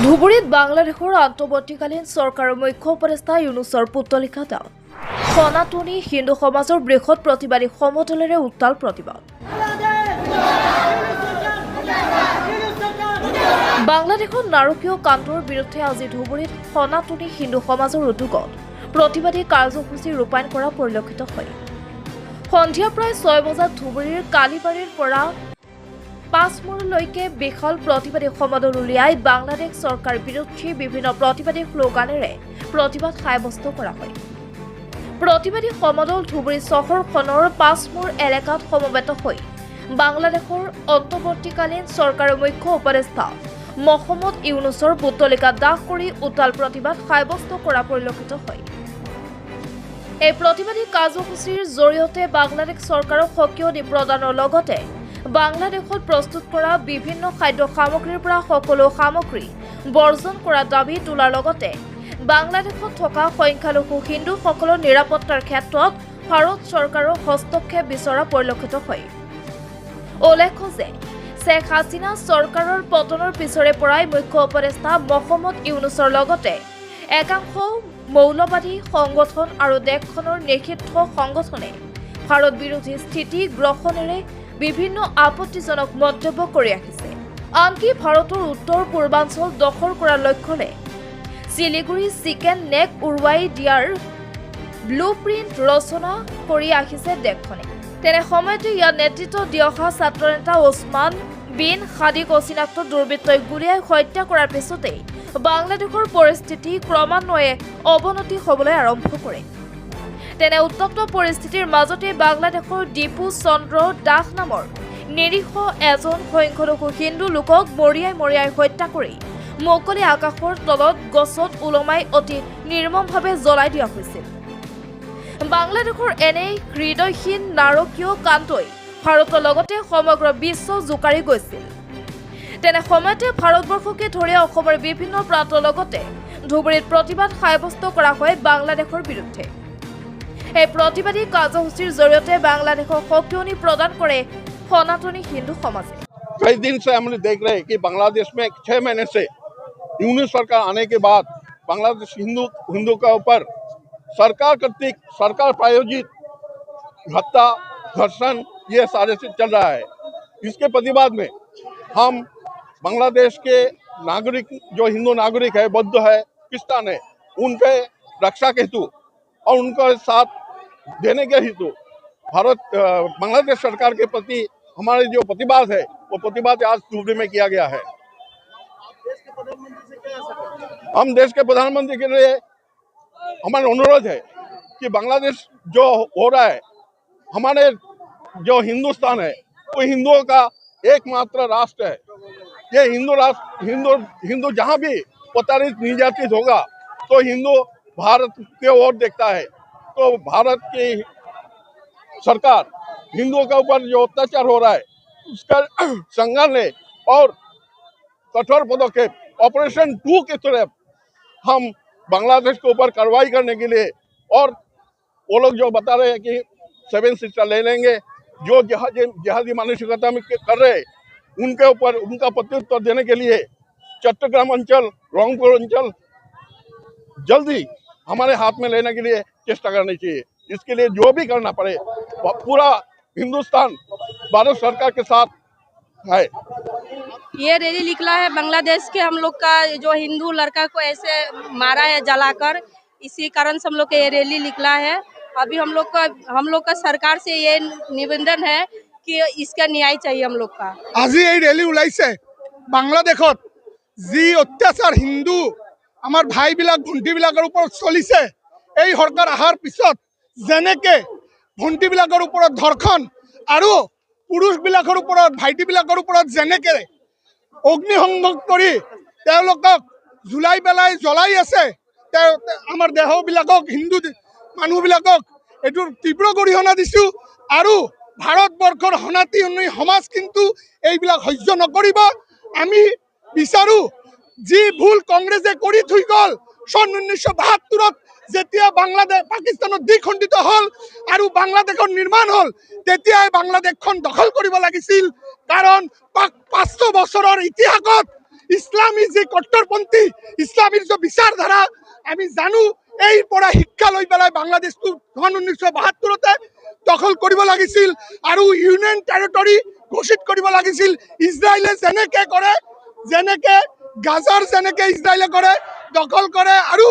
ধুবুৰীত বাংলাদেশৰ আন্তঃবৰ্তীকালীন চৰকাৰৰ মুখ্য উপদেষ্টা ইউনুছৰ পুতলিকা দাহ সনাতনী হিন্দু সমাজৰ বৃহৎ প্ৰতিবাদী সমদলেৰে উত্তাল প্ৰতিবাদ। বাংলাদেশত নাৰকীয় কাণ্ডৰ বিৰুদ্ধে আজি ধুবুৰীত সনাতনী হিন্দু সমাজৰ উদ্যোগত প্ৰতিবাদী কাৰ্যসূচী ৰূপায়ণ কৰা পৰিলক্ষিত হয়। সন্ধিয়া প্ৰায় 6 বজাত ধুবুৰীৰ কালিবাৰীৰ পৰা পাঁচমূৰলৈকে বিশাল প্ৰতিবাদী সমদল উলিয়াই বাংলাদেশ চৰকাৰ বিৰোধী বিভিন্ন প্ৰতিবাদী শ্লোগানেৰে প্ৰতিবাদ সাব্যস্ত কৰা হয়। প্ৰতিবাদী সমদল ধুবুৰী চহৰখনৰ পাঁচমূৰ এলেকাত সমবেত হৈ বাংলাদেশৰ অন্তৰ্বৰ্তীকালীন চৰকাৰৰ মুখ্য উপদেষ্টা মহম্মদ ইউনুছৰ পুতলিকা দাহ কৰি উত্তাল প্ৰতিবাদ সাব্যস্ত কৰা পৰিলক্ষিত হয়। এই প্ৰতিবাদী কাৰ্যসূচীৰ জৰিয়তে বাংলাদেশ চৰকাৰক সকিয়নি প্ৰদানৰ লগতে বাংলাদেশত প্ৰস্তুত কৰা বিভিন্ন খাদ্য সামগ্ৰীৰ পৰা সকলো সামগ্ৰী বৰ্জন কৰা দাবী তোলাৰ লগতে বাংলাদেশত থকা সংখ্যালঘু হিন্দুসকলৰ নিৰাপত্তাৰ ক্ষেত্ৰত ভাৰত চৰকাৰৰ হস্তক্ষেপ বিচৰা পৰিলক্ষিত হয়। উল্লেখ্য যে শ্বেখ হাছিনা চৰকাৰৰ পতনৰ পিছৰে পৰাই মুখ্য উপদেষ্টা মহম্মদ ইউনুছৰ লগতে একাংশ মৌলবাদী সংগঠন আৰু দেশখনৰ নিষিদ্ধ সংগঠনে ভাৰত বিৰোধী স্থিতি গ্ৰহণেৰে বিভিন্ন আপত্তিজনক মন্তব্য কৰি আহিছে। আনকি ভাৰতৰ উত্তৰ পূৰ্বাঞ্চল দখল কৰাৰ লক্ষ্যৰে শিলিগুৰি চিকেন নেক উৰুৱাই দিয়াৰ ব্লুপ্ৰিণ্ট ৰচনা কৰি আহিছে দেশখনে। তেনে সময়তে ইয়াৰ নেতৃত্ব দি অহা ছাত্ৰ নেতা ওছমান বিন হাদিক অচিনাক্ত দুৰ্বৃত্তই গুলীয়াই হত্যা কৰাৰ পিছতেই বাংলাদেশৰ পৰিস্থিতি ক্ৰমান্বয়ে অৱনতি হ'বলৈ আৰম্ভ কৰে। তেনে উত্তপ্ত পৰিস্থিতিৰ মাজতে বাংলাদেশৰ দীপু চন্দ্ৰ দাস নামৰ নিৰীহ এজন সংখ্যালঘু হিন্দু লোকক মৰিয়াই হত্যা কৰি মুকলি আকাশৰ তলত গছত ওলমাই অতি নিৰ্মমভাৱে জ্বলাই দিয়া হৈছিল। বাংলাদেশৰ এনে হৃদয়হীন নাৰকীয় কাণ্ডই ভাৰতৰ লগতে সমগ্ৰ বিশ্ব জোকাৰি গৈছিল। তেনে সময়তে ভাৰতবৰ্ষকে ধৰি অসমৰ বিভিন্ন প্ৰান্তৰ লগতে ধুবুৰীত প্ৰতিবাদ সাব্যস্ত কৰা হয় বাংলাদেশৰ বিৰুদ্ধে। এই প্ৰতিবাদী কাৰ্যসূচীৰ জৰিয়তে বাংলাদেশক সকিয়নি प्रदान करे सनातनी हिंदू समाज। कई दिन से हम देख रहे हैं कि बांग्लादेश में 6 महीने से यूनियन सरकार आने के बाद बांग्लादेश हिंदू के ऊपर सरकार कर्तृक सरकार प्रायोजित हत्या धर्षण ये सारे से चल रहा है। इसके प्रतिवाद में हम बांग्लादेश के नागरिक जो हिंदू नागरिक है, बौद्ध है, क्रिस्तान है, उनके रक्षा के हेतु और उनके साथ देने के हेतु बांग्लादेश सरकार के प्रति हमारे जो प्रतिवाद है वो प्रतिवाद आज धुबरी में किया गया है। हम देश के प्रधानमंत्री के लिए हमारा अनुरोध है कि बांग्लादेश जो हो रहा है, हमारे जो हिंदुस्तान है वो हिंदुओं का एकमात्र राष्ट्र है। ये हिंदू जहाँ भी प्रताड़ित निर्यातित होगा तो हिंदू भारत की ओर देखता है। तो भारत की सरकार हिंदुओं के ऊपर जो अत्याचार हो रहा है उसका संज्ञान ले और कठोर पदक्षेप ऑपरेशन 2 की तरफ हम बांग्लादेश के ऊपर कार्रवाई करने के लिए, और वो लोग जो बता रहे हैं कि 7 सिस्टर ले लेंगे, जो जिहादी मानसिकता में कर रहे हैं उनके ऊपर उनका प्रत्युत्तर देने के लिए चट्टग्राम अंचल, रंगपुर अंचल जल्दी हमारे हाथ में लेने के लिए चेष्टा करनी चाहिए। इसके लिए जो भी करना पड़े पूरा हिंदुस्तान भारत सरकार के साथ है। ये रैली निकला है बांग्लादेश के हम लोग का जो हिंदू लड़का को ऐसे मारा है जलाकर, इसी कारण से हम लोग का ये रैली निकला है। अभी हम लोग का सरकार से ये निवेदन है कि इसका न्याय चाहिए हम लोग का। आज ये रैली ওলাইছে বাংলাদেশত जी अत्याचार हिंदू आमार भाई भंटी ऊपर चलिसे এই সরকার আহাৰ পিছত যেনেকে ভণ্টি ऊपर ধৰ্ষণ আৰু পুৰুষ ऊपर ভাইটি ऊपर যেনেকে অগ্নিসংযোগ কৰি তেওঁলোকক ঝুলাই পেলাই জ্বলাই আছে, আমাৰ দেহবিলাকক হিন্দু মানুহবিলাকক এইটোৰ তীব্ৰ গৰিহণা দিছোঁ। আৰু ভাৰতবৰ্ষৰ সনাতনী সমাজ কিন্তু এইবিলাক সহ্য নকৰিব। আমি বিচাৰোঁ যি ভুল কংগ্ৰেছে কৰি থৈ গ'ল সন 1972 যেতিয়া বাংলাদেশ পাকিস্তানত দ্বিখণ্ডিত হল আৰু বাংলাদেশৰ নিৰ্মাণ হল, তেতিয়াই বাংলাদেশখন দখল কৰিব লাগিছিল। কাৰণ 500 বছৰৰ ইতিহাসত ইছলামী যি কট্টৰপন্থী ইছলামীৰ যে বিচাৰধাৰা আমি জানো এই পৰা শিক্ষা লৈ পেলাই বাংলাদেশটো 1972 দখল কৰিব লাগিছিল আৰু ইউনিয়ন টেৰিটৰী ঘোষিত কৰিব লাগিছিল। ইজৰাইলে যেনেকে কৰে, যেনেকে গাজাৰ যেনেকে ইজৰাইলে কৰে, দখল কৰে আৰু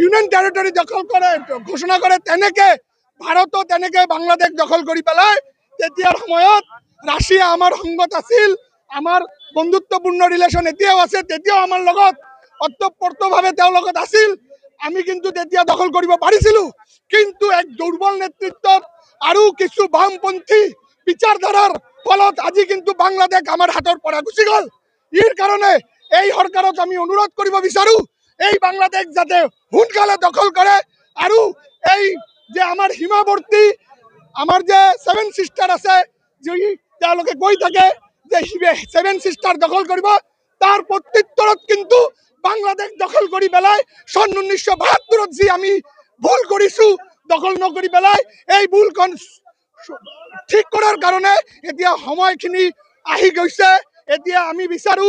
ইউনিয়ন টেৰিটৰী দখল কৰে ঘোষণা কৰে, তেনেকে ভাৰতো তেনেকে বাংলাদেশ দখল কৰি পেলাই তেতিয়াৰ সময়ত ৰাছিয়া আমাৰ সংগত আছিল, আমাৰ বন্ধুত্বপূৰ্ণ ৰিলেশ্যন এতিয়াও আছে, তেতিয়াও আমাৰ লগত অতঃপৰ্তভাৱে তেওঁৰ লগত আছিল। আমি কিন্তু তেতিয়া দখল কৰিব পাৰিছিলোঁ, কিন্তু এক দুৰ্বল নেতৃত্বত আৰু কিছু বামপন্থী বিচাৰধাৰাৰ ফলত আজি কিন্তু বাংলাদেশ আমাৰ হাতৰ পৰা গুচি গ'ল। ইয়াৰ কাৰণে এই চৰকাৰক আমি অনুৰোধ কৰিব বিচাৰো, এই বাংলাদেশ যাতে সোনকালে দখল কৰে আৰু এই যে আমাৰ সীমাৱৰ্তী আমাৰ যে 7 সিস্টাৰ আছে, যি তেওঁলোকে কৈ থাকে যে 7 সিস্টাৰ দখল কৰিব, তাৰ প্ৰত্যুত্তৰত কিন্তু বাংলাদেশ দখল কৰি পেলাই সন 1972 যি আমি ভুল কৰিছো দখল নকৰি পেলাই এই ভুলখন ঠিক কৰাৰ কাৰণে এতিয়া সময়খিনি আহি গৈছে। এতিয়া আমি বিচাৰো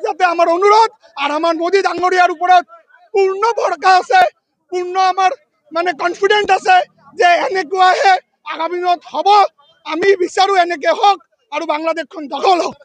যাতে আমাৰ অনুৰোধ আৰু আমাৰ মোদী ডাঙৰীয়াৰ ওপৰত পূৰ্ণ ভৰসা আছে, পূৰ্ণ আমাৰ মানে কনফিডেন্ট আছে যে এনেকুৱাহে আগামী দিনত হ'ব। আমি বিচাৰো এনেকে হওক আৰু বাংলাদেশখন দখল হওক।